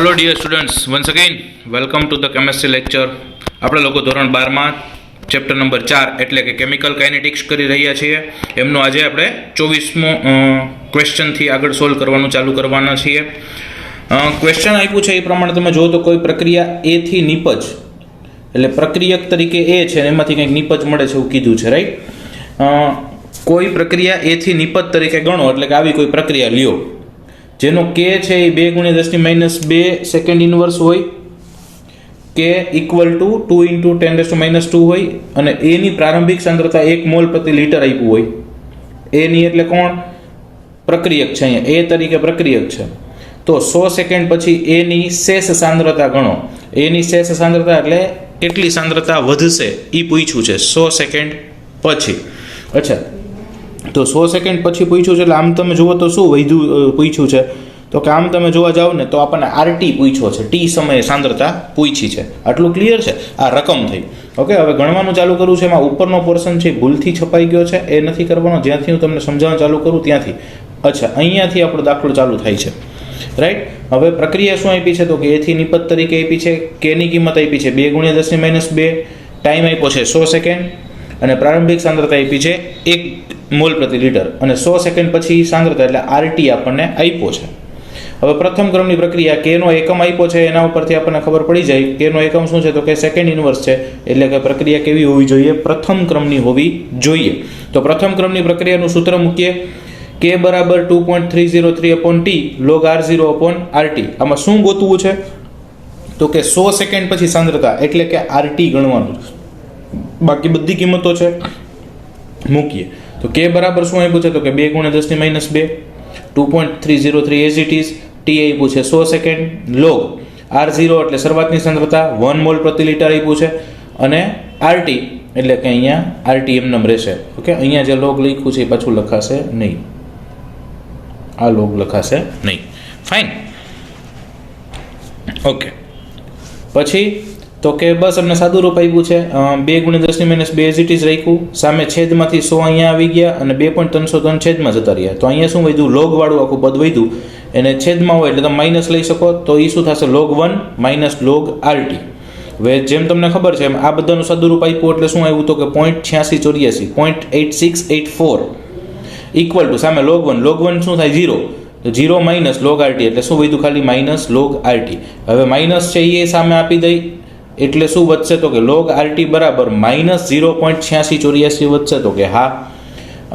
Hello dear students, once again welcome to the chemistry lecture. આપણે લોકો ધોરણ 12માં chapter number 4 એટલે કે કેમિકલ કાઇનેટિક્સ કરી રહ્યા છીએ. એમનો આજે આપણે 24મો ક્વેશ્ચનથી આગળ સોલ્વ કરવાનું ચાલુ કરવાના છીએ. ક્વેશ્ચન આપ્યું છે એ પ્રમાણે તમે જુઓ તો કોઈ પ્રક્રિયા એથી નિપજ એટલે પ્રક્રિયક તરીકે એ છે અને એમાંથી કંઈક નિપજ મળે છે એવું કીધું છે, રાઈટ. કોઈ પ્રક્રિયા એથી નિપજ તરીકે ગણો એટલે કે આવી કોઈ પ્રક્રિયા લ્યો જેનો કે છે એ 2 × 10⁻² સેકન્ડ ઇનવર્સ હોય, કે ઇક્વલ ટુ 2 × 10⁻² હોય અને એની પ્રારંભિક સાંદ્રતા 1 મોલ પ્રતિ લિટર આપ્યું હોય. એની એટલે કોણ? પ્રક્રિયક છે, અહીંયા એ તરીકે પ્રક્રિયક છે. તો 100 સેકન્ડ પછી એની શેષ સાંદ્રતા ગણો. એની શેષ સાંદ્રતા એટલે કેટલી સાંદ્રતા વધશે એ પૂછ્યું છે 100 સેકન્ડ પછી. અચ્છા, તો 100 સેકન્ડ પછી પૂછ્યું છે એટલે આમ તમે જુઓ તો શું વધ્યું પૂછ્યું છે? તો કે આમ તમે જોવા જાઓ ને તો આપણને આરટી પૂછ્યો છે, ટી સમયે સાંદ્રતા પૂછી છે. આટલું ક્લિયર છે? આ રકમ થઈ. ઓકે, હવે ગણવાનું ચાલુ કરવું છે. એમાં ઉપરનો પોર્શન છે ભૂલથી છપાઈ ગયો છે, એ નથી કરવાનો. જ્યાંથી હું તમને સમજાવવાનું ચાલુ કરું ત્યાંથી. અચ્છા, અહીંયાથી આપણો દાખલો ચાલુ થાય છે, રાઈટ. હવે પ્રક્રિયા શું આપી છે? તો કે એથી નિપજ તરીકે આપી છે. કેની કિંમત આપી છે 2 × 10⁻², ટાઈમ આપ્યો છે 100 સેકન્ડ અને પ્રારંભિક સાંદ્રતા આપી છે 1 મોલ પ્રતિ લિટર અને 100 સેકન્ડ પછી સાંદ્રતા એટલે આરટી આપણને આપ્યો છે. હવે પ્રથમ ક્રમની પ્રક્રિયા કેનો એકમ આપ્યો છે એના ઉપરથી આપણને ખબર પડી જાય. કેનો એકમ શું છે? તો કે સેકન્ડ ઇનવર્સ છે, એટલે કે પ્રક્રિયા કેવી હોવી જોઈએ? પ્રથમ ક્રમની હોવી જોઈએ. તો પ્રથમ ક્રમની પ્રક્રિયાનું સૂત્ર મૂકીએ. K = 2.303/T log R0/RT. આમાં શું ગોતવું છે? તો કે 100 સેકન્ડ પછી સાંદ્રતા એટલે કે RT ગણવાનું. બાકી બધી કિંમતો છે મૂકીએ. તો K બરાબર શું આપ્યું છે? તો કે 2 × 10⁻², 2.303 એઝ ઇટ ઇઝ, T આપ્યું છે 100 સેકન્ડ, લોગ R0 એટલે શરૂઆતની સાંદ્રતા 1 મોલ પ્રતિ લિટર આપ્યું છે અને RT એટલે કે અહીંયા RT એમનેમ રહેશે. ઓકે, અહીંયા જે લોગ લખ્યું છે એ પાછું લખાશે નહીં, આ લોગ લખાશે નહીં. ફાઇન. ઓકે, પછી તો કે બસ અમને સાદું રૂપ આપ્યું છે 2 × 10⁻² એઝ ઇટ ઇઝ રાખ્યું. સામે છેદમાંથી 100 અહીંયા આવી ગયા અને 2.303 છેદમાં જતા રહ્યા. તો અહીંયા શું વધ્યું? લોગ વાળું આખું પદ વધ્યું. એને છેદમાં હોય એટલે તમે માઇનસ લઈ શકો. તો એ શું થશે? log 1 - log RT. હવે જેમ તમને ખબર છે એમ આ બધાનું સાદુરૂપ આપ્યું એટલે શું આવ્યું? તો કે 0.8684 0.8684 ઇક્વલ ટુ સામે log 1 શું થાય? 0. તો 0 - log RT એટલે શું વધ્યું? ખાલી -log RT. હવે માઇનસ છે એ સામે આપી દઈ એટલે શું વધશે? તો કે log RT બરાબર -0.8684 વધશે. તો કે હા.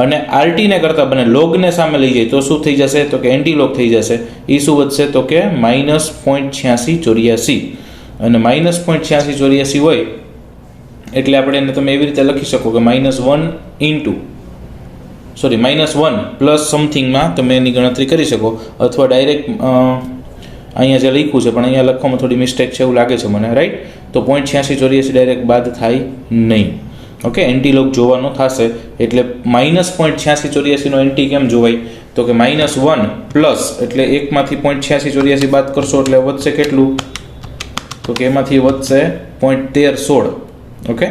અને RT ને કરતાં બને લોગને સામે લઈ જાય તો શું થઈ જશે? તો કે એન્ટી લોગ થઈ જશે. એ શું વધશે? તો કે -0.8684 અને -0.8684 હોય એટલે આપણે એને તમે એવી રીતે લખી શકો કે -1 પ્લસ સમથિંગમાં તમે એની ગણતરી કરી શકો અથવા ડાયરેક્ટ અહીંયા જે લખ્યું છે પણ અહીંયા લખવામાં થોડી મિસ્ટેક છે એવું લાગે છે મને, રાઈટ. તો 0.8684 ડાયરેક્ટ બાદ થાય નહીં. ઓકે, એન્ટીલોગ જોવાનો થશે એટલે -0.8684 નો એન્ટી કેમ જોવાય? તો કે -1 પ્લસ એટલે એકમાંથી 0.8684 બાદ કરશો એટલે વધશે કેટલું? તો કે એમાંથી વધશે 0.1316. ઓકે,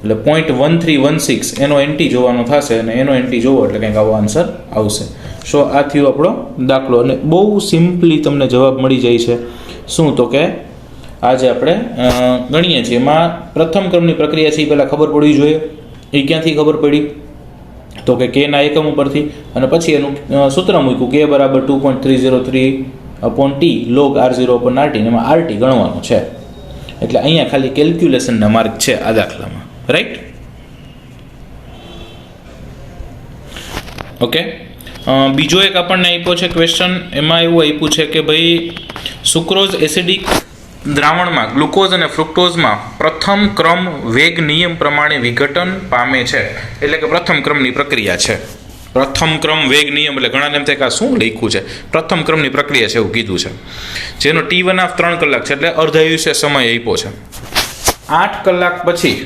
એટલે 0.1316 એનો એન્ટી જોવાનો થશે અને એનો એન્ટી જોવો એટલે કંઈક આવો આન્સર આવશે. સો આ થયો આપણો દાખલો અને બહુ સિમ્પલી તમને જવાબ મળી જાય છે. શું? તો કે આજે આપણે ગણીએ છીએ એમાં પ્રથમ ક્રમની પ્રક્રિયા છે એ પહેલાં ખબર પડવી જોઈએ. એ ક્યાંથી ખબર પડી? તો કે કેના એકમ ઉપરથી અને પછી એનું સૂત્ર મૂક્યું K = 2.303/T log R0/RT. એમાં RT ગણવાનું છે એટલે અહીંયા ખાલી કેલ્ક્યુલેશનના માર્ક છે આ દાખલામાં, રાઈટ. ઓકે, બીજો એક આપણને આપ્યો છે ક્વેશ્ચન. એમાં એવું આપ્યું છે કે ભાઈ સુક્રોઝ એસિડિક દ્રાવણમાં ગ્લુકોઝ અને ફ્રુક્ટોઝમાં પ્રથમ ક્રમ વેગ નિયમ પ્રમાણે વિઘટન પામે છે. એટલે કે પ્રથમ ક્રમની પ્રક્રિયા છે. પ્રથમ ક્રમ વેગ નિયમ એટલે ઘણાને એમ થાય કે આ શું લખ્યું છે? પ્રથમ ક્રમની પ્રક્રિયા છે એવું કીધું છે, જેનો T1 3 કલાક છે એટલે અર્ધાયુષ્ય સમય આપ્યો છે. 8 કલાક પછી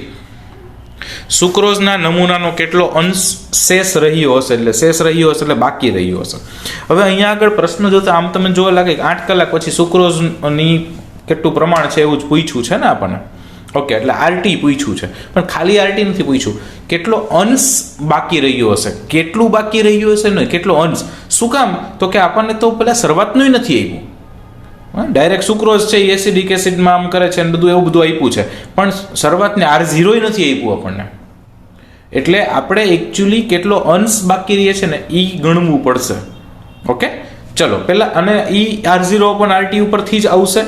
સુક્રોઝના નમૂનાનો કેટલો અંશ શેષ રહ્યો હશે? એટલે શેષ રહ્યો હશે એટલે બાકી રહ્યો હશે. હવે અહીંયા આગળ પ્રશ્ન જોતા આમ તમને જોવા લાગે કે 8 કલાક પછી સુક્રોઝની કેટલું પ્રમાણ છે એવું જ પૂછ્યું છે ને આપણને. ઓકે, એટલે RT પૂછ્યું છે પણ ખાલી RT નથી પૂછ્યું, કેટલો અંશ બાકી રહ્યો હશે. કેટલું બાકી રહ્યું હશે ને કેટલો અંશ? શું કામ? તો કે આપણને તો પેલા શરૂઆતનું નથી આવ્યું. ડાયરેક્ટ સુક્રોઝ છે એ એસિડિક એસિડમાં આમ કરે છે અને બધું એવું બધું આપ્યું છે, પણ શરૂઆતને R0 નથી આપ્યું આપણને. એટલે આપણે એકચ્યુઅલી કેટલો અંશ બાકી રહે છે ને એ ગણવું પડશે. ઓકે, ચલો પહેલા, અને એ R0/RT ઉપરથી જ આવશે,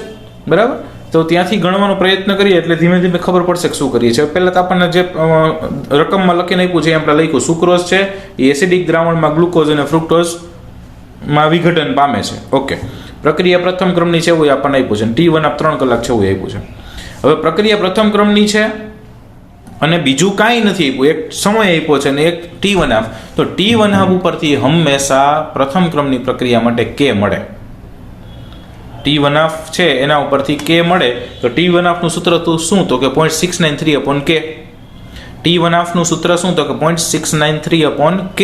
બરાબર. તો ત્યાંથી ગણવાનો પ્રયત્ન કરીએ એટલે ધીમે ધીમે ખબર પડશે કે શું કરીએ છીએ. પહેલાં તો આપણને જે રકમમાં લખીને આપ્યું છે એ આપણે લખ્યું, સુક્રોઝ છે એ એસિડિક દ્રાવણમાં ગ્લુકોઝ અને ફ્રુક્ટોઝમાં વિઘટન પામે છે. ઓકે, પ્રક્રિયા પ્રથમ ક્રમની છે એવું આપણને આપ્યું છે. T1 3 કલાક છે એવું આપ્યું છે. હવે પ્રક્રિયા પ્રથમ ક્રમની છે અને બીજું કાંઈ નથી આપ્યું, એક સમય આપ્યો છે અને એક T1 તો T1 ઉપરથી હંમેશા પ્રથમ ક્રમની પ્રક્રિયા માટે K મળે. T1 છે એના ઉપરથી K મળે તો T1 નું સૂત્ર તો શું, તો કે 0.693/K. T1 નું સૂત્ર શું, તો કે 0.693/K.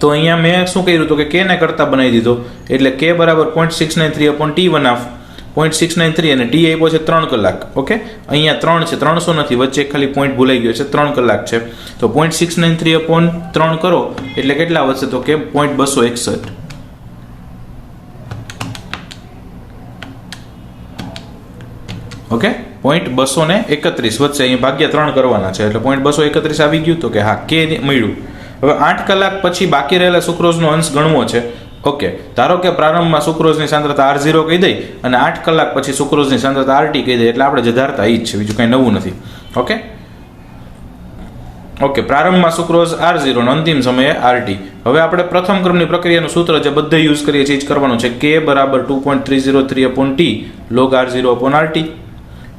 તો અહીંયા મેં શું કર્યું તો કે K ને કરતા બનાવી દીધો, એટલે K બરાબર 0.693/T1 0.693 અને T આપ્યો છે 3 કલાક. ઓકે, અહીંયા 3 છે, 300 નથી, વચ્ચે ખાલી પોઈન્ટ ભૂલાઈ ગયો છે, 3 કલાક છે. તો 0.693/3 કરો એટલે કેટલા વધશે, તો કે 0.261. ઓકે, 0.231 વધશે, અહીં ભાગ્યા 3 કરવાના છે એટલે 0.231 આવી ગયું. તો કે હા, K મળ્યું. હવે 8 કલાક પછી બાકી રહેલા સુક્રોઝનો અંશ ગણવો છે. ઓકે, ધારો કે પ્રારંભમાં સુક્રોઝની સાંદ્રતા R0 કહી દઈ અને 8 કલાક પછી સુક્રોઝની સાંદ્રતા RT કહી દઈ, એટલે આપણે જે ધારતા એ જ છે, બીજું કંઈ નવું નથી. ઓકે, પ્રારંભમાં સુક્રોઝ R0 અને અંતિમ સમયે RT. હવે આપણે પ્રથમ ક્રમની પ્રક્રિયાનું સૂત્ર જે બધે યુઝ કરીએ છીએ એ જ કરવાનું છે. K બરાબર 2.303/T log R0/RT.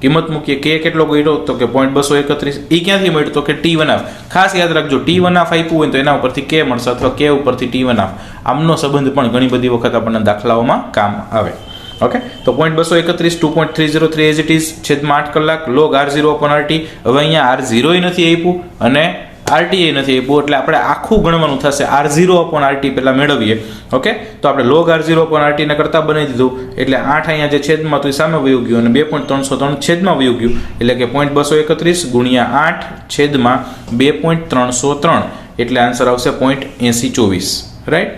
કિંમત મૂકીએ, K કેટલો ગયો તો કે 0.231. એ ક્યાંથી મળ્યું તો કે T1. ખાસ યાદ રાખજો, T1 આપ્યું હોય તો એના ઉપરથી K મળશે અથવા K ઉપરથી T1. આમનો સંબંધ પણ ઘણી બધી વખત આપણને દાખલાઓમાં કામ આવે. ઓકે, તો 0.231 2.303 એઝ ઇટ ઇઝ છેદમાં 8 કલાક log R0/RT. હવે અહીંયા R0 નથી આપ્યું અને RT નથી આપ્યું, એટલે આપણે આખું ગણવાનું થશે. R0/RT પહેલાં મેળવીએ. ઓકે, તો આપણે log R0/RT ને કરતા બનાવી દીધું, એટલે 8 અહીંયા જે છેદમાં હતું એ સામે વયું ગયું અને 2.303 છેદમાં વયું ગયું, એટલે કે 0.231 ગુણ્યા 8 છેદમાં 2.303, એટલે આન્સર આવશે 0.8024. રાઈટ,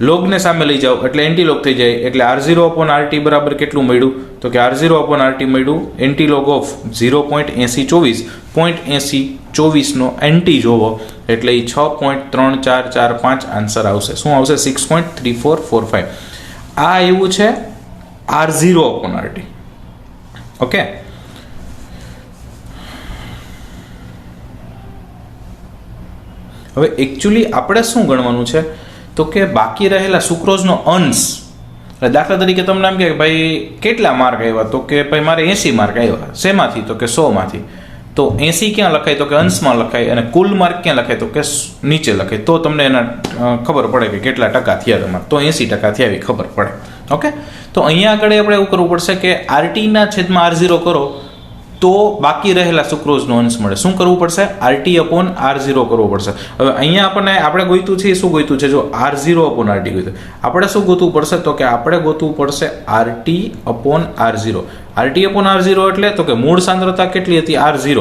લોગને સામે લઈ જાઓ એટલે એન્ટીલોગ થઈ જાય, એટલે R0/RT બરાબર કેટલું મળ્યું, તો કે R0/RT મળ્યું એન્ટીલોગ ઓફ 0.8024. 0.8024 નો એન્ટી જોવો એટલે એ 6.3445 આન્સર આવશે. શું આવશે? 6.3445. આ એવું છે R0/RT. ઓકે, હવે એકચ્યુઅલી આપણે શું ગણવાનું છે તો કે બાકી રહેલા સુક્રોઝનો અંશ. દાખલા તરીકે તમને એમ કે ભાઈ કેટલા માર્ક આવ્યા, તો કે ભાઈ મારે 80 માર્ક આવ્યા. શેમાંથી? તો કે 100માંથી. તો 80 ક્યાં લખાય, તો કે અંશમાં લખાય, અને કુલ માર્ક ક્યાં લખાય, તો કે નીચે લખાય. તો તમને એના ખબર પડે કે કેટલા ટકા થયા તમારે. તો 80% થયા એવી ખબર પડે. ઓકે, તો અહીંયા આગળ આપણે એવું કરવું પડશે કે RT/R0 કરો તો બાકી રહેલા સુક્રોઝનો અંશ મળે. શું કરવું પડશે? RT/R0 કરવો પડશે. હવે અહીંયા આપણે ગોઈતું છે, શું ગોઈતું છે? જો R0/RT ગોઈતું, આપણે શું ગોતવું પડશે? તો કે આપણે ગોતવું પડશે RT/R0. RT/R0 એટલે તો કે મૂળ સાંદ્રતા કેટલી હતી? R0.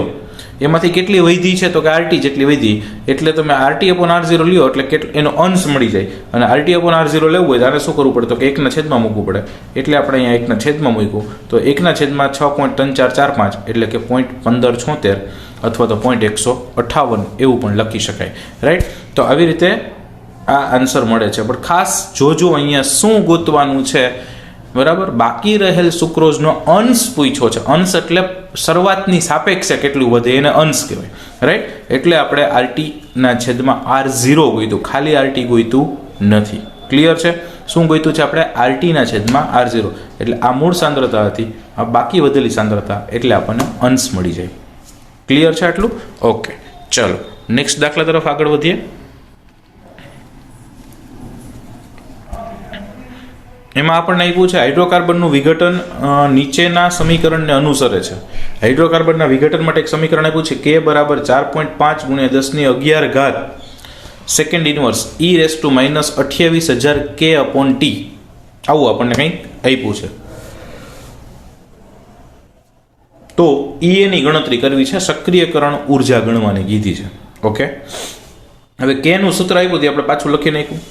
એમાંથી કેટલી વધી છે? તો કે RT જેટલી વધી. એટલે તમે RT/R0 લ્યો એટલે એનો અંશ મળી જાય. અને RT/R0 લેવું હોય તો આને શું કરવું પડે? તો કે 1/છેદમાં મૂકવું પડે. એટલે આપણે અહીંયા 1/છેદમાં મૂક્યું તો 1/6.3445 એટલે કે 0.1576 અથવા તો 0.158 એવું પણ લખી શકાય. રાઈટ, તો આવી રીતે આ આન્સર મળે છે. પણ ખાસ જોજો અહીંયા શું ગોતવાનું છે, બરાબર? બાકી રહેલ સુક્રોઝનો અંશ પૂછ્યો છે. અંશ એટલે શરૂઆતની સાપેક્ષે કેટલું વધે એને અંશ કહેવાય. રાઈટ, એટલે આપણે RT/R0 ગોઈતું, ખાલી RT ગોઈતું નથી. ક્લિયર છે? શું ગોઈતું છે આપણે? RT/R0. એટલે આ મૂળ સાંદ્રતા હતી, આ બાકી વધેલી સાંદ્રતા, એટલે આપણને અંશ મળી જાય. ક્લિયર છે આટલું? ઓકે, ચલો નેક્સ્ટ દાખલા તરફ આગળ વધીએ. એમાં આપણને આપ્યું છે હાઇડ્રોકાર્બનનું વિઘટન નીચેના સમીકરણને અનુસરે છે. હાઇડ્રોકાર્બનના વિઘટન માટે એક સમીકરણ આપ્યું છે. K બરાબર 4.5 × 10⁻11 સેકન્ડ ઇનવર્સ e−28,000 K/T. આવું આપણને કંઈક આપ્યું છે. તો E ની ગણતરી કરવી છે, સક્રિયકરણ ઉર્જા ગણવાની કીધી છે. ઓકે, હવે K નું સૂત્ર આપ્યું તે આપણે પાછું લખી નાખ્યું.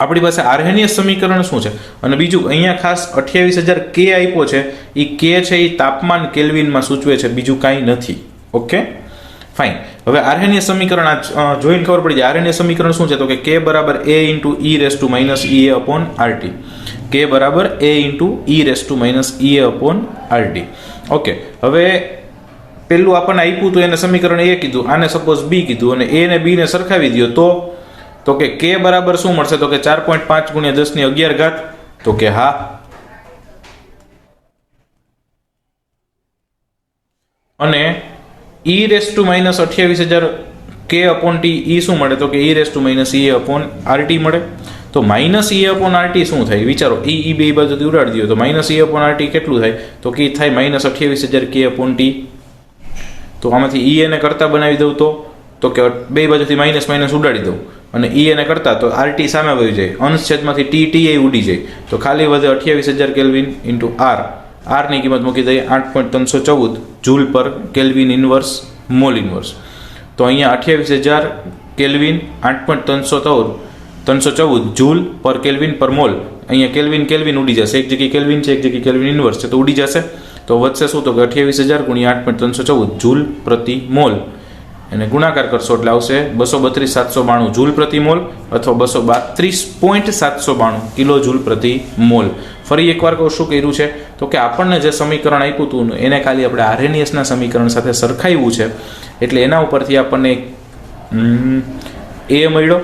આપણી પાસે આર્હેનિયસ સમીકરણ શું છે? અને બીજું અહીંયા ખાસ 28,000 કે આપ્યો છે, એ કે છે એ તાપમાન કેલ્વિનમાં સૂચવે છે, બીજું કાંઈ નથી. Okay fine. હવે આર્હેનિયસ સમીકરણ આ જોઈને ખબર પડી જાય. આર્હેનિયસ સમીકરણ શું છે? તો કે k બરાબર a into e raise to minus ea upon RT. k બરાબર a into e raise to minus ea upon RT. Okay, હવે પેલું આપણને આપ્યું તો એને સમીકરણ a કીધું, આને સપોઝ b કીધું, અને a ને b ને સરખાવી દો તો કે k બરાબર શું મળશે? તો કે 4.5 ગુણ્યા 10 ની 11 ઘાત. તો કે હા. અને e raise to minus 28,000 k upon t e શું મળે? તો કે e raise to minus e upon RT મળે. તો માઇનસ e અપોન RT શું થાય? વિચારો, e બે બાજુથી ઉડાડી દો તો માઇનસ e અપોન RT કેટલું થાય? તો કે થાય માઇનસ 28,000 k અપોન t. તો આમાંથી e એને કરતા બનાવી દઉં તો કે બે બાજુથી માઇનસ માઇનસ ઉડાડી દઉં અને e એને કરતા તો RT સામે વહી જાય, અંશ છેદમાંથી t એ ઉડી જાય, તો ખાલી વધે 28,000 કેલ્વિન ઇન્ટુ r ની કિંમત મૂકી દઈએ 8.314 જૂલ પર કેલ્વિન ઇનવર્સ મોલ ઇનવર્સ. તો અહીંયા 28,000 કેલ્વિન 8.314 જૂલ પર કેલ્વિન પર મોલ. અહીંયા કેલ્વિન ઉડી જશે, એક જગ્યાએ કેલ્વિન છે, એક જગ્યાએ કેલ્વિન ઇનવર્સ છે, તો ઉડી જશે. તો વધશે શું? તો કે 28,000 ગુણ્યા 8.314 જૂલ પ્રતિ મોલ, અને ગુણાકાર કરશો એટલે આવશે 232,792 જૂલ પ્રતિ મોલ અથવા 232.792 કિલો જૂલ પ્રતિ મોલ. ફરી એકવાર કહું, શું કર્યું છે? તો કે આપણને જે સમીકરણ આપ્યું હતું એને ખાલી આપણે આર્હેનિયસના સમીકરણ સાથે સરખાવ્યું છે, એટલે એના ઉપરથી આપણને એ મળ્યો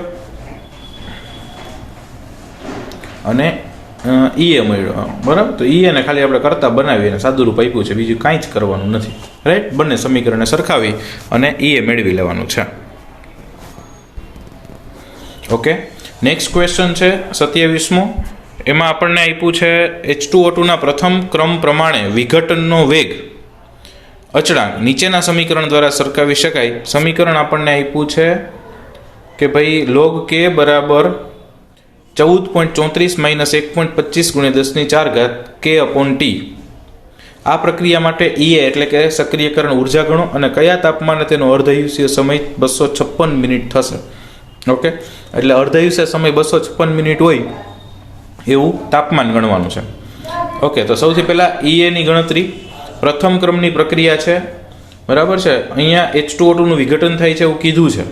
અને એ મળ્યો, બરાબર. તો એ ને ખાલી આપણે કરતા બનાવી અને સાદું રૂપ આપ્યું છે, બીજું કાંઈ જ કરવાનું નથી, રાઈટ. બંને સમીકરણને સરખાવી અને એ મેળવી લેવાનું છે. ઓકે, નેક્સ્ટ ક્વેશ્ચન છે 27મો. એમાં આપણને આપ્યું છે H2O2 ના પ્રથમ ક્રમ પ્રમાણે વિઘટનનો વેગ અચળાંક નીચેના સમીકરણ દ્વારા સરખાવી શકાય. સમીકરણ આપણને આપ્યું છે કે ભાઈ log k બરાબર 14.34 માઇનસ 1.25 ગુણ્યા 10 ની 4 ઘાત k અપોન t. આ પ્રક્રિયા માટે EA એટલે કે સક્રિયકરણ ઉર્જા ગણો અને કયા તાપમાને તેનો અર્ધઆયુષ્ય સમય 256 મિનિટ થશે. ઓકે, એટલે અર્ધઆયુષ્ય સમય 256 મિનિટ હોય એવું તાપમાન ગણવાનું છે. ઓકે, તો સૌથી પહેલા EA ની ગણતરી. પ્રથમ ક્રમની પ્રક્રિયા છે, બરાબર છે. અહીંયા H2O2 નું વિઘટન થાય છે એવું કીધું છે,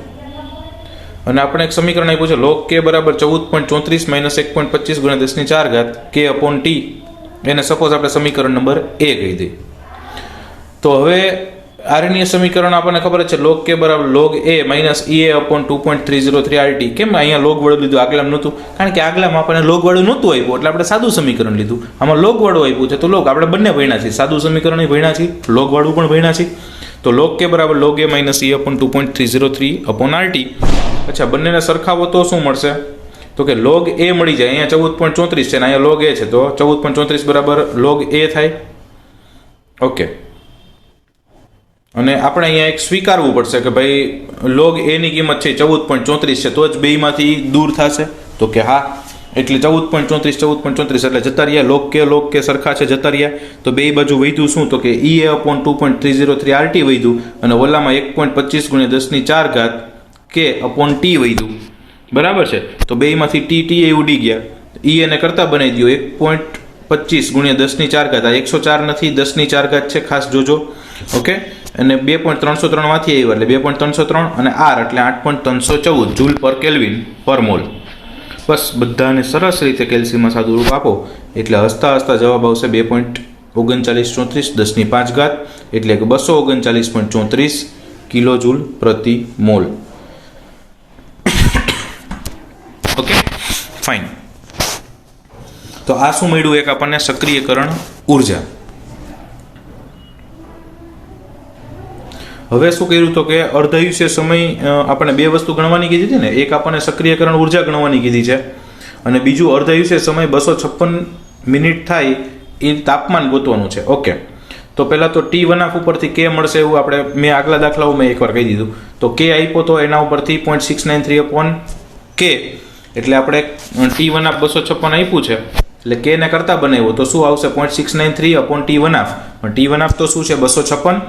અને આપણે એક સમીકરણ આપ્યું છે log k બરાબર 14.34 માઇનસ 1.25 ગુણ્યા 10 ની 4 ઘાત k અપોન t. એને સપોઝ આપણે સમીકરણ નંબર a કહી દઈએ. તો હવે આર્હેનિયસ સમીકરણ આપણને ખબર છે log k બરાબર log a minus ea upon 2.303 RT. કેમ અહીંયા log વાળું લીધું, આગલામાં નહોતું? કારણ કે આગલામાં આપણને log વાળું નહોતું આપ્યું, એટલે આપણે સાદું સમીકરણ લીધું. આમાં log વાળું આપ્યું છે, તો log આપણે બંને ભણ્યા છીએ, સાદું સમીકરણ ભણ્યા છીએ, log વાળું પણ ભણ્યા છીએ. તો log k બરાબર log a minus e upon 2.303 upon RT. અચ્છા, બંનેને સરખાવો તો શું મળશે? તો કે log a મળી જાય. અહીંયા 14.34 છે ને અહીંયા log a છે, તો 14.34 બરાબર log a થાય. ઓકે, અને આપણે અહીંયા એક સ્વીકારવું પડશે કે ભાઈ log a ની કિંમત છે 14.34 છે, તો જ બેમાંથી દૂર થશે. તો કે હા, એટલે 14.34 એટલે જતા રહ્યા log k સરખા છે, જતા રહ્યા. તો બે બાજુ વધ્યું શું? તો કે ea અપોન 2.303 RT વધ્યું, અને ઓલામાં 1.25 ગુણ્યા 10 ની 4 ઘાત k અપોન t વધ્યું, બરાબર છે. તો બેમાંથી t એ ઉડી ગયા. e એને કરતા બનાવી દો 1.25 ગુણ્યા 10 ની 4 ઘાત. આ 104 નથી, 10 ની 4 ઘાત છે, ખાસ જોજો. ઓકે, અને 2.303 માંથી આવ્યું એટલે 2.303 અને r એટલે 8.314 જૂલ પર કેલ્વિન પર મોલ. બસ બધાને સરસ રીતે કેલ્સીમાં સાદું રૂપ આપો એટલે હસતા હસતા જવાબ આવશે 2.3934 10 ની 5 ઘાત, એટલે કે 239.34 કિલો જૂલ પ્રતિ મોલ. Okay fine. તો આ શું મળ્યું? એક આપણને સક્રિયકરણ ઉર્જા. હવે શું કર્યું? તો કે અર્ધઆયુષ્ય સમય આપણે બે વસ્તુ ગણવાની કીધી હતી ને, એક આપણને સક્રિયકરણ ઉર્જા ગણવાની કીધી છે, અને બીજું અર્ધઆયુષ્ય સમય 256 મિનિટ થાય એ તાપમાન ગોતવાનું છે. ઓકે, તો પહેલાં તો T1 ઉપરથી k મળશે એવું આપણે મેં આગલા દાખલાઓમાં એકવાર કહી દીધું. તો k આપ્યો તો એના ઉપરથી 0.693 અપોન k, એટલે આપણે T1 256 આપ્યું છે, એટલે k ને કરતા બનાવ્યો તો શું આવશે? 0.693 અપોન T1. T1 તો શું છે? 256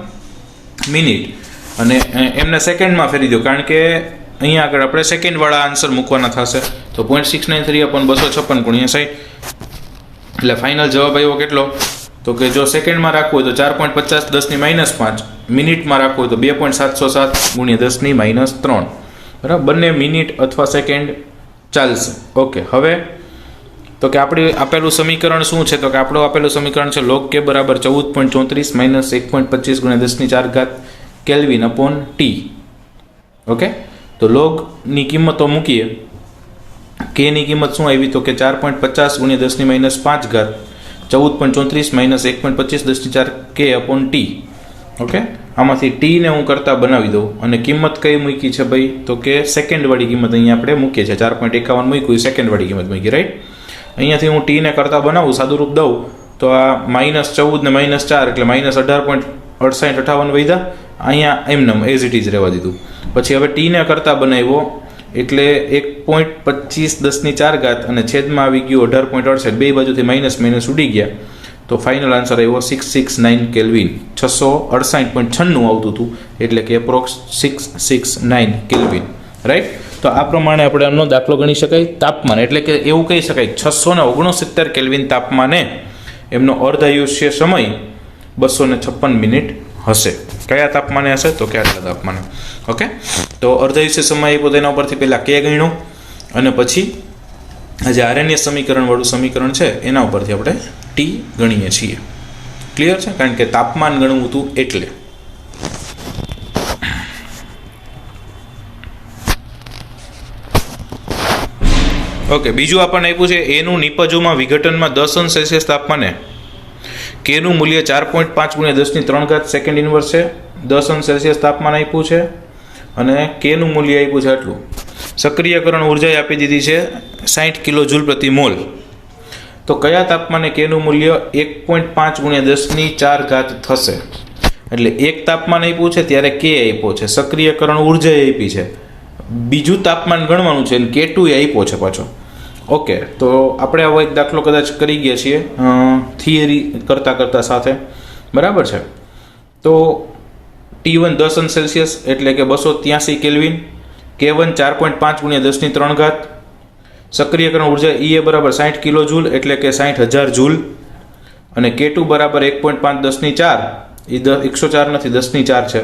મિનિટ, અને એમને સેકન્ડમાં ફેરી દો, કારણ કે અહીંયા આગળ આપણે સેકન્ડવાળા આન્સર મૂકવાના થશે. તો 0.693 અપોન 256 ગુણ્યા 60, એટલે ફાઇનલ જવાબ આવ્યો કેટલો? તો કે જો સેકન્ડમાં રાખવું હોય તો 4.50 10⁻5, મિનિટમાં રાખવું હોય તો 2.707 ગુણ્યા 10⁻3. બરાબર, બંને મિનિટ અથવા સેકન્ડ ચાલશે. ઓકે, હવે તો કે આપણે આપેલું સમીકરણ શું છે? તો કે આપણું આપેલું સમીકરણ છે log k બરાબર 14.34 માઇનસ 1.25 ગુણ્યા 10⁴ કેલ્વિન અપોન ટી. ઓકે, તો લોગની કિંમતો મૂકીએ. k ની કિંમત શું આવી? તો કે 4.50 ગુણ્યા 10⁻5 14.34 minus 1.25 10⁴ k upon T. Okay, આમાંથી ટીને હું કરતા બનાવી દઉં અને કિંમત કઈ મૂકી છે ભાઈ? તો કે સેકન્ડવાળી કિંમત અહીંયા આપણે મૂકીએ છીએ. 4.51 મૂક્યું, સેકન્ડવાળી કિંમત મૂકી, રાઈટ? અહીંયાથી હું ટીને કરતા બનાવું, સાદુરૂપ દઉં તો આ -14 ને -4 એટલે -18.6858 વધ્યા. અહીંયા એમનેમ એઝ ઇટ ઇઝ રહેવા દીધું. પછી હવે ટીને કરતા બનાવ્યો એટલે 1.25 10⁴ અને છેદમાં આવી ગયું 18.68. બે બાજુથી માઇનસ ઉડી ગયા. તો ફાઇનલ આન્સર આવ્યો 669 કેલ્વિન. 668.96 આવતું હતું, એટલે કે એપ્રોક્સ 669 કેલ્વિન, રાઈટ? તો આ પ્રમાણે આપણે આનો દાખલો ગણી શકાય. તાપમાન એટલે કે એવું કહી શકાય 669 કેલ્વિન તાપમાને એમનો અર્ધાયુષ્ય સમય 256 મિનિટ હશે. કયા તાપમાને હશે? તો કે આટલા તાપમાને. ઓકે, તો અર્ધાયુષ્ય સમય આપ્યો તેના ઉપરથી પહેલાં કે ગણ્યો અને પછી આ જે આરએનએસ સમીકરણવાળું સમીકરણ છે એના ઉપરથી આપણે ટી ગણીએ છીએ. ક્લિયર છે? કારણ કે તાપમાન ગણવું હતું એટલે. ઓકે, બીજું આપણને આપ્યું છે એનું નિપજોમાં વિઘટનમાં 10°C તાપમાને કેનું મૂલ્ય 4.5 ગુણ્યા 10⁻³ સેકન્ડ ઇન્વર્સ છે. 10°C તાપમાન આપ્યું છે અને કેનું મૂલ્ય આપ્યું છે આટલું. સક્રિયકરણ ઉર્જા આપી દીધી છે 60 કિલોજૂલ પ્રતિ મોલ. તો કયા તાપમાને કેનું મૂલ્ય 1.5 ગુણ્યા 10⁴ થશે? એટલે એક તાપમાન આપ્યું છે ત્યારે કે આપ્યો છે, સક્રિયકરણ ઉર્જા આપી છે, બીજું તાપમાન ગણવાનું છે અને K2 આપ્યો છે પાછો. ઓકે, તો આપણે આવો એક દાખલો કદાચ કરી ગયા છીએ થિયરી કરતા સાથે, બરાબર છે? તો T1 10°C એટલે કે 283 કેલ્વિન, K1 4.5 ગુણ્યા 10⁻³ સક્રિયકરણ ઉર્જા EA બરાબર 60 કિલોજૂલ એટલે કે 60,000 જૂલ અને K2 બરાબર 1.5 10⁴ એ 104 નથી 10⁴ છે.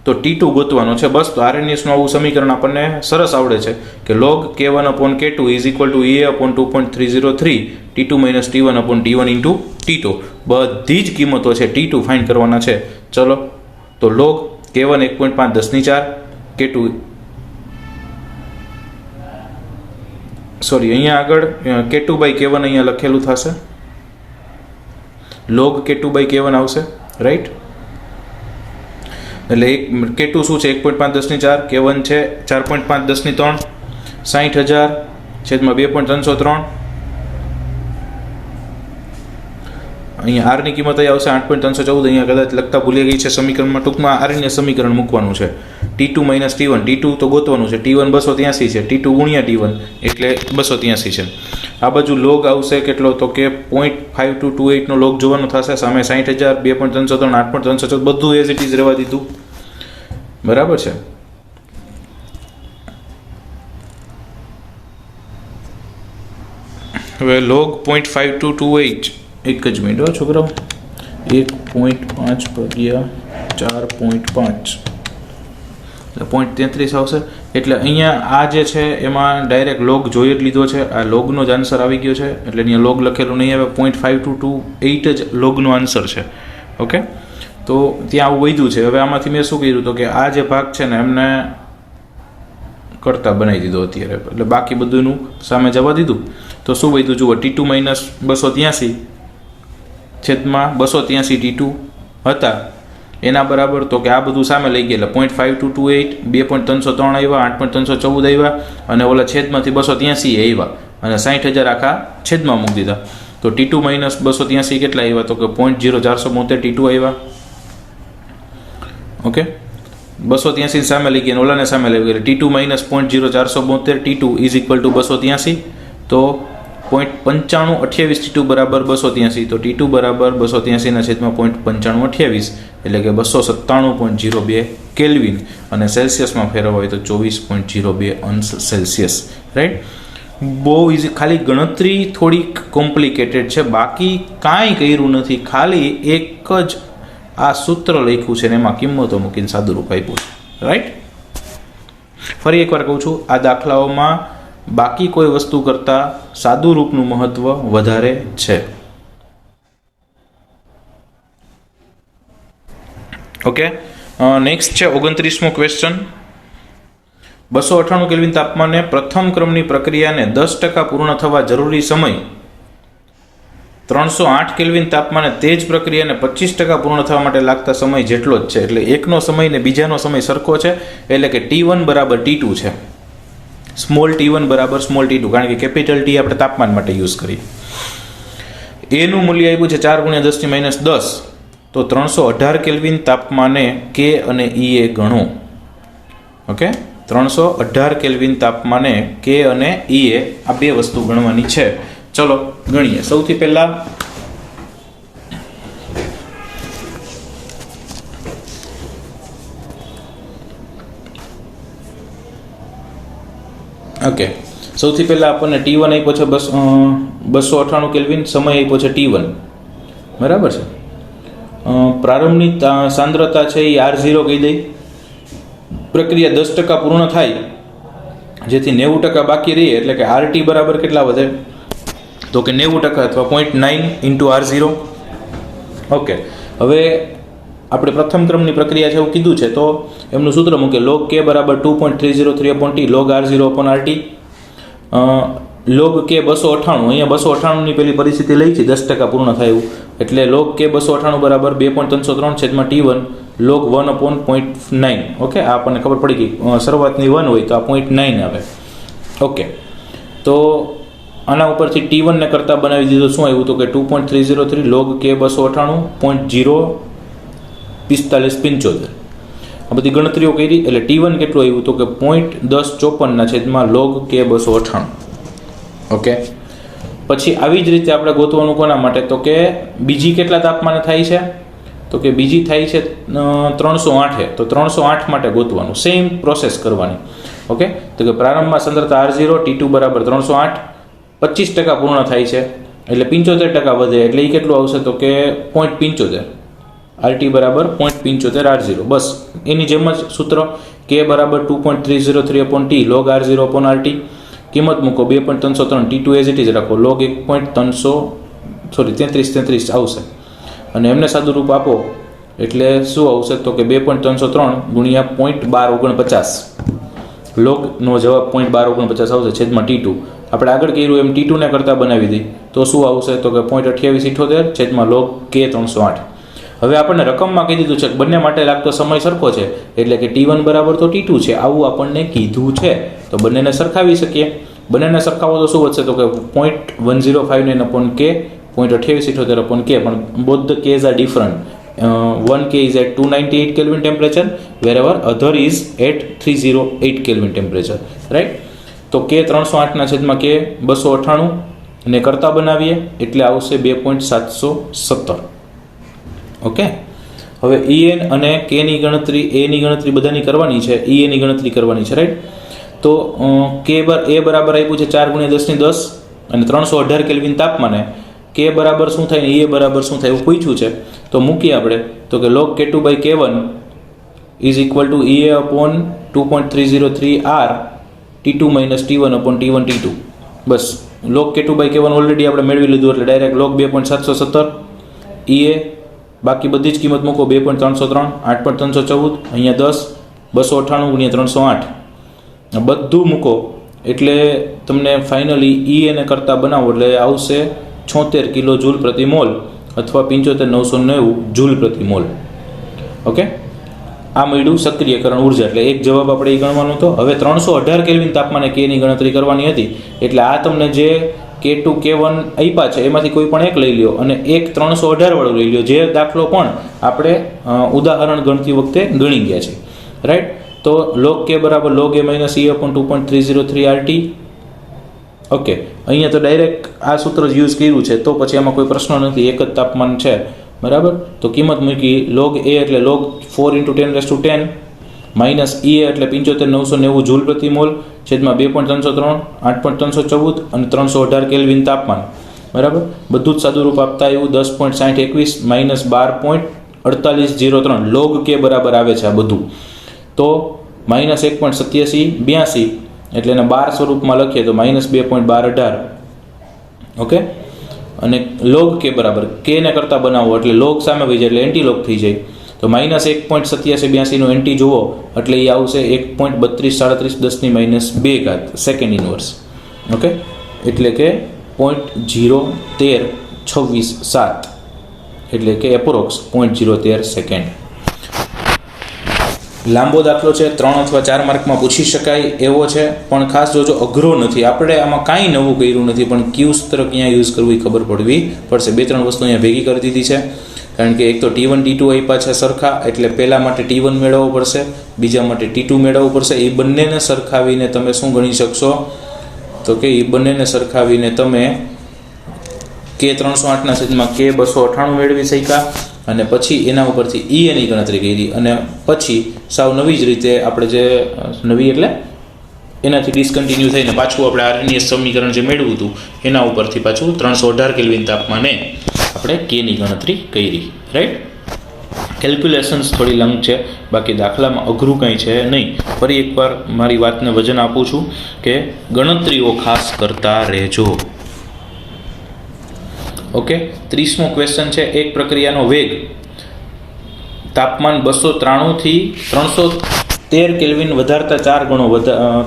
તો T2 ગોતવાનો છે બસ. તો આરએનએસનું આવું સમીકરણ આપણને સરસ આવડે છે કે log K1 upon K2 is equal to EA upon 2.303 T2 minus T1 upon T1 into T2. બધી જ કિંમતો છે T2 ફાઇન્ડ કરવાના છે. ચલો, તો log K1 1.5 10⁴ K2 સોરી અહીંયા આગળ K2 બાય K1 અહીંયા લખેલું થશે, log K2 બાય K1 આવશે, રાઈટ? એટલે K2 શું છે? 1.5 10⁴, K1 છે 4.5 10⁻³ 60,000 છેદમાં 2.303. અહીંયા આરની કિંમત અહીં આવશે 8.314. અહીંયા કદાચ લખતા ભૂલી ગઈ છે સમીકરણમાં. ટૂંકમાં આરને સમીકરણ મૂકવાનું છે. T2 માઇનસ T1, T2 તો ગોતવાનું છે. T1 283 છે, T2 ગુણ્યા T1 એટલે 283 છે. આ બાજુ લોગ આવશે કેટલો? તો કે 0.5228 નો લોગ જોવાનો થશે. સામે 60,000 2.303 8.314 બધું એઝ ઇટ ઇઝ રહેવા દીધું, બરાબર છે? હવે લોગ 0.5228 એક જ મિનિટ હો છોકરાઓ, 1.5 ભાગ્યા 4.5 0.33 આવશે. એટલે અહીંયા આ જે છે એમાં ડાયરેક્ટ લોગ જોઈ જ લીધો છે. આ લોગનો જ આન્સર આવી ગયો છે એટલે અહીંયા લોગ લખેલું નહીં આવે. 0.5228 જ લોગનો આન્સર છે. ઓકે, તો ત્યાં આવું વધ્યું છે. હવે આમાંથી મેં શું કર્યું? તો કે આ જે ભાગ છે ને એમને કરતા બનાવી દીધો અત્યારે, એટલે બાકી બધુંનું સામે જવા દીધું. તો શું વધ્યું જુઓ, T2 માઇનસ 283 છેદમાં 283 T2 હતા એના બરાબર. તો કે આ બધું સામે લઈ ગયા એટલે 0.5228 2.303 આવ્યા, 8.314 આવ્યા અને ઓલા છેદમાંથી 283 આવ્યા અને 60,000 આખા છેદમાં મૂકી દીધા. તો T2 માઇનસ 283 કેટલા આવ્યા? તો કે 0.0472 T2 આવ્યા. ઓકે, 283 સામે લઈ ગયા ઓલાને સામે લઈ ગયા. T2 minus 0.0472 T2 is equal to 283. તો 0.9528 T2 બરાબર 283, તો T2 બરાબર 283/0.9528 એટલે કે 297.02 કેલ્વિન, અને સેલ્સિયસમાં ફેરવવા હોય તો 24.02 અંશ સેલ્સિયસ. રાઈટ, બહુ ઇઝી. ખાલી ગણતરી થોડીક કોમ્પ્લિકેટેડ છે, બાકી કાંઈ કર્યું નથી. ખાલી એક જ આ સૂત્ર લખ્યું છે ને એમાં કિંમતો મૂકીને સાદુરૂપ આપ્યું છે. રાઈટ, ફરી એકવાર કહું છું, આ દાખલાઓમાં બાકી કોઈ વસ્તુ કરતાં સાદું રૂપનું મહત્વ વધારે છે. ઓકે, નેક્સ્ટ છે 29મો ક્વેશ્ચન. 298 કેલ્વિન તાપમાને પ્રથમ ક્રમની પ્રક્રિયાને 10% પૂર્ણ થવા જરૂરી સમય 308 કેલ્વિન તાપમાને તે જ પ્રક્રિયાને 25% પૂર્ણ થવા માટે લાગતા સમય જેટલો જ છે. એટલે એકનો સમય ને બીજાનો સમય સરખો છે, એટલે કે T1 બરાબર T2 છે. સ્મોલ T1 બરાબર સ્મોલ T2, કારણ કે કેપિટલ T આપણે તાપમાન માટે યુઝ કરીએ. એનું મૂલ્ય આપ્યું છે 4 × 10⁻10, તો 318 કેલ્વિન તાપમાને K અને E એ ગણો. ઓકે, 318 કેલ્વિન તાપમાને K અને E એ આ બે વસ્તુ ગણવાની છે. ચલો ગણીએ. સૌથી પહેલા ઓકે, સૌથી પહેલા આપણને T1 આપ્યો છે 298 કેલ્વિન, સમય આપ્યો છે T1, બરાબર છે. પ્રારંભની સાંદ્રતા છે એ R0 કહી દઈ. પ્રક્રિયા 10% પૂર્ણ થાય જેથી 90% બાકી રહીએ, એટલે કે RT બરાબર કેટલા વધે, તો કે 90% અથવા 0.9 × R0. ઓકે, હવે આપણે પ્રથમ ક્રમની પ્રક્રિયા છે એવું કીધું છે, તો એમનું સૂત્ર મૂકે log K બરાબર 2.303/T log R0/RT. log K 298, અહીંયા 298ની પેલી પરિસ્થિતિ લઈ છે 10% પૂર્ણ થાય એવું, એટલે log K 298 બરાબર 2.303/T1 log 1/0.9. ઓકે, આ આપણને ખબર પડી ગઈ, શરૂઆતની 1 હોય તો આ 0.9 આવે. ઓકે, તો આના ઉપરથી T1 ને કરતા બનાવી દીધો. શું આવ્યું તો કે 2.303 log K 298.04575. આ બધી ગણતરીઓ કરી, એટલે T1 કેટલું આવ્યું તો કે 0.1054 log K 298. ઓકે, પછી આવી જ રીતે આપણે ગોતવાનું કોના માટે, તો કે બીજી કેટલા તાપમાને થાય છે, તો કે બીજી થાય છે 308, તો 308 માટે ગોતવાનું, સેમ પ્રોસેસ કરવાની. ઓકે, તો કે પ્રારંભમાં સાંદ્રતા R0, T2 બરાબર 308, 25% પૂર્ણ થાય છે એટલે 75% વધે, એટલે એ કેટલું આવશે તો કે 0.75, RT બરાબર 0.75 R0. બસ એની જેમ જ સૂત્ર K બરાબર 2.303/T log R0/RT. કિંમત મૂકો 2.303, T2 એઝ ઇટ ઇઝ રાખો, log 33 આવશે, અને એમને સાદું રૂપ આપો એટલે શું આવશે તો કે 2.303 ગુણ્યા 0.1249, logનો જવાબ 0.1249 આવશે છેદમાં T2. આપણે આગળ કર્યું એમ T2 ને કરતા બનાવી દઈ તો શું આવશે તો કે 0.2878 છેદમાં log K 308. હવે આપણને રકમમાં કહી દીધું છે કે બંને માટે લાગતો સમય સરખો છે, એટલે કે T1 બરાબર તો T2 છે, આવું આપણને કીધું છે, તો બંનેને સરખાવી શકીએ. બંનેને સરખાવો તો શું વધશે તો કે 0.1059/K, 0.2878/K, પણ both the K's are different. One K is at 298 Kelvin temperature, wherever other is at 308 Kelvin temperature, right? તો K 308 ના છેદમાં K 298 ને કરતા બનાવીએ એટલે આવશે 2.717. ઓકે, હવે En અને K ની ગણતરી, A ની ગણતરી બધાની કરવાની છે, E ની ગણતરી કરવાની છે, રાઈટ? તો K A બરાબર આપ્યું છે 4 × 10⁻10 અને 318 કેલ્વિન તાપમાને K બરાબર શું થાય ને E બરાબર શું થાય એવું પૂછ્યું છે, તો મૂકીએ આપણે તો કે log K2/K1 is equal to EA/2.303 R T2 - T1/T1 T2. Bus log K2/K1 already આપણે મેળવી લીધું, એટલે ડાયરેક્ટ log 2.717 EA, બાકી બધી જ કિંમત મૂકો 2.303, 8.314, અહીંયા 10, 298 × 308 બધું મૂકો એટલે તમને ફાઇનલી EA ને કરતા બનાવો એટલે આવશે 76 કિલો જૂલ પ્રતિ મોલ અથવા 75,990 જૂલ પ્રતિ મોલ. ઓકે, આ મળ્યું સક્રિયકરણ ઉર્જા, એટલે એક જવાબ આપણે એ ગણવાનો હતો. હવે 318 કેલ્વિન તાપમાને K ની ગણતરી કરવાની હતી, એટલે આ તમને જે K2 K1 આપ્યા છે એમાંથી કોઈ પણ એક લઈ લ્યો અને એક 318 વાળું લઈ લ્યો, જે દાખલો પણ આપણે ઉદાહરણ ગણતી વખતે ગણી ગયા છે, રાઈટ? તો log K બરાબર log A - E/2.303 RT, okay, અહીંયા તો ડાયરેક્ટ આ સૂત્ર જ યુઝ કર્યું છે, તો પછી આમાં કોઈ પ્રશ્ન નથી, એક જ તાપમાન છે, બરાબર. તો કિંમત મૂકી log a એટલે log 4 × 10⁻10 માઇનસ e એટલે 75990 જૂલ પ્રતિ મોલ છેદમાં 2.303 8.314 અને 318 કેલ્વિન તાપમાન, બરાબર. બધું જ સાદુરૂપ આપતા એવું 10.6021 માઇનસ 12.4803 log k બરાબર આવે છે આ બધું. તો માઇનસ 1.8782 એટલે એને 12 સ્વરૂપમાં લખીએ તો માઇનસ 2.1218. ઓકે, અને log k બરાબર k ને કરતાં બનાવો એટલે log સામે વહી જાય એટલે એન્ટી log થઈ જાય. તો માઇનસ 1.8782 નો એન્ટી જુઓ એટલે એ આવશે 1.3237 સેકન્ડ ઇનવર્સ. ઓકે, એટલે કે 0.01327 એટલે કે એપ્રોક્સ 0.013 સેકન્ડ. લાંબો દાખલો છે, 3 અથવા 4 માર્કમાં પૂછી શકાય એવો છે, પણ ખાસ જોજો અઘરો નથી. આપણે આમાં કાંઈ નવું કર્યું નથી, પણ ક્યુ સૂત્ર ક્યાં યુઝ કરવું એ ખબર પડવી પડશે. 2-3 વસ્તુ અહીંયા ભેગી કરી દીધી છે, કારણ કે એક તો T1 T2 આપ્યા છે સરખા, એટલે પહેલા માટે T1 મેળવવો પડશે, બીજા માટે T2 મેળવવું પડશે. એ બંનેને સરખાવીને તમે શું ગણી શકશો? તો કે એ બંનેને સરખાવીને તમે K308/K298 મેળવી શક્યા, અને પછી એના ઉપરથી એની ગણતરી કરી, અને પછી સાવ નવી જ રીતે આપણે જે નવી એટલે એનાથી ડિસકન્ટિન્યુ થઈને પાછું આપણે આરએનએસ સમીકરણ જે મેળવ્યું હતું એના ઉપરથી પાછું 318 કેલ્વિન તાપમાને આપણે કેની ગણતરી કરી. રાઈટ, કેલ્ક્યુલેશન્સ થોડી લંગ છે, બાકી દાખલામાં અઘરું કંઈ છે નહીં. ફરી એકવાર મારી વાતને વજન આપું છું કે ગણતરીઓ ખાસ કરતા રહેજો. ઓકે, 30મો ક્વેશ્ચન છે, એક પ્રક્રિયાનો વેગ તાપમાન 293 થી 313 કેલ્વિન વધારતા 4 ગણો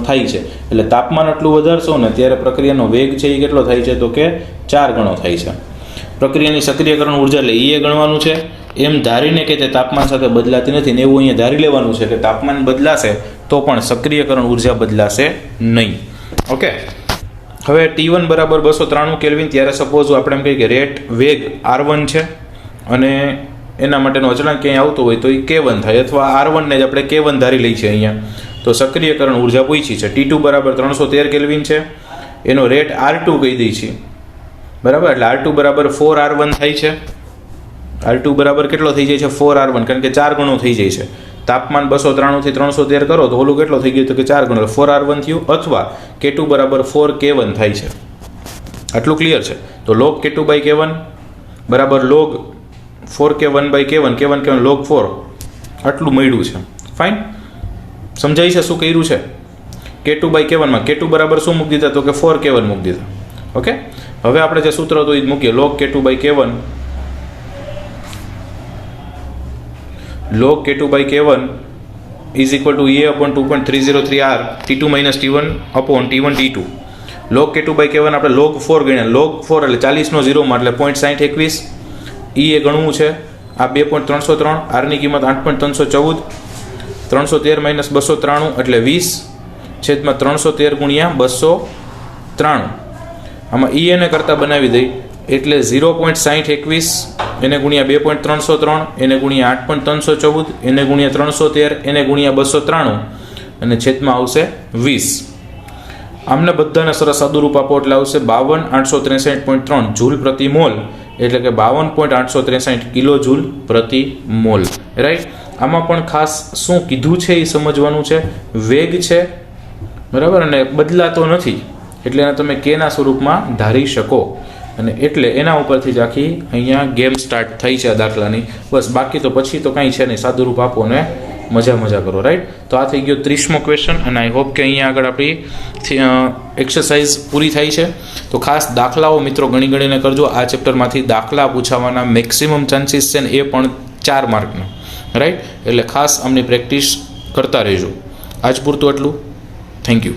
થાય છે. એટલે તાપમાન એટલું વધારશો ને ત્યારે પ્રક્રિયાનો વેગ છે એ કેટલો થાય છે? તો કે 4 ગણો થાય છે. પ્રક્રિયાની સક્રિયકરણ ઉર્જા એટલે એ ગણવાનું છે. એમ ધારીને કે તે તાપમાન સાથે બદલાતી નથી ને એવું અહીંયા ધારી લેવાનું છે કે તાપમાન બદલાશે તો પણ સક્રિયકરણ ઉર્જા બદલાશે નહીં. ઓકે, હવે T1 બરાબર 293 કેલ્વિન, ત્યારે સપોઝ આપણે એમ કહીએ કે રેટ વેગ R1 છે અને એના માટેનો અચળાંક ક્યાંય આવતો હોય તો એ K1 થાય, અથવા R1 ને જ આપણે K1 ધારી લઈએ છીએ અહીંયા. તો સક્રિયકરણ ઉર્જા પૂછી છે. T2 બરાબર 313 કેલ્વિન છે, એનો રેટ R2 કહી દઈએ છીએ, બરાબર. એટલે R2 બરાબર 4R1 થાય છે. R2 બરાબર કેટલો થઈ જાય છે? 4R1, કારણ કે 4 ગણો થઈ જાય છે. તાપમાન 293 થી 313 કરો તો ઓલું કેટલો થઈ ગયું? તો કે 4 ગણો, 4R1 થયું. અથવા K2 બરાબર 4K1 થાય છે. આટલું ક્લિયર છે. તો log K2/K1 બરાબર log 4K1/K1, K1 log 4, આટલું મળ્યું છે. ફાઇન, સમજાય છે શું કર્યું છે? K2/K1 માં K2 બરાબર શું મૂકી દીધા? તો કે 4K1 મૂકી દીધા. ઓકે, હવે આપણે જે સૂત્ર હતું એ જ મૂકીએ. log K2/K1 log K2/K1 is equal to A/2.303R T2 minus T1 upon T1 T2. log K2/K1 આપણે log 4 ગણ્યા. log 4 એટલે 40 નો 0 માં એટલે 0.6021. એ ગણવું છે. આ 2.303, આરની કિંમત 8.314, 313 minus 293 એટલે 20 છેદમાં 313 ગુણ્યા 293. આમાં એને કરતાં બનાવી દઈ એટલે 0.6021 એને ગુણ્યા 2.303 એને ગુણ્યા 8.314 એને ગુણ્યા 313 એને ગુણ્યા 293 અને છેદમાં આવશે 20. આમને બધાને સરસ સાદુરૂપ આપો એટલે આવશે 52,863.3 જૂલ પ્રતિ મોલ, એટલે કે 52.863 કિલો જૂલ પ્રતિ મોલ. રાઈટ, આમાં પણ ખાસ શું કીધું છે એ સમજવાનું છે. વેગ છે, બરાબર, અને બદલાતો નથી એટલે એને તમે કેના સ્વરૂપમાં ધારી શકો, અને એટલે એના ઉપરથી જ આખી અહીંયા ગેમ સ્ટાર્ટ થઈ છે આ દાખલાની. બસ, બાકી તો પછી તો કાંઈ છે નહીં, સાદુરૂપ આપો ને મજા કરો. રાઈટ, તો આ થઈ ગયો 30મો ક્વેશ્ચન, અને આઈ હોપ કે અહીંયા આગળ આપણી એક્સરસાઇઝ પૂરી થાય છે. તો ખાસ દાખલાઓ મિત્રો ગણીને કરજો. આ ચેપ્ટરમાંથી દાખલા પૂછાવાના મેક્સિમમ ચાન્સીસ છે ને એ પણ 4 માર્કના. રાઈટ, એટલે ખાસ આમની પ્રેક્ટિસ કરતા રહેજો. આજ પૂરતું એટલું. Thank you.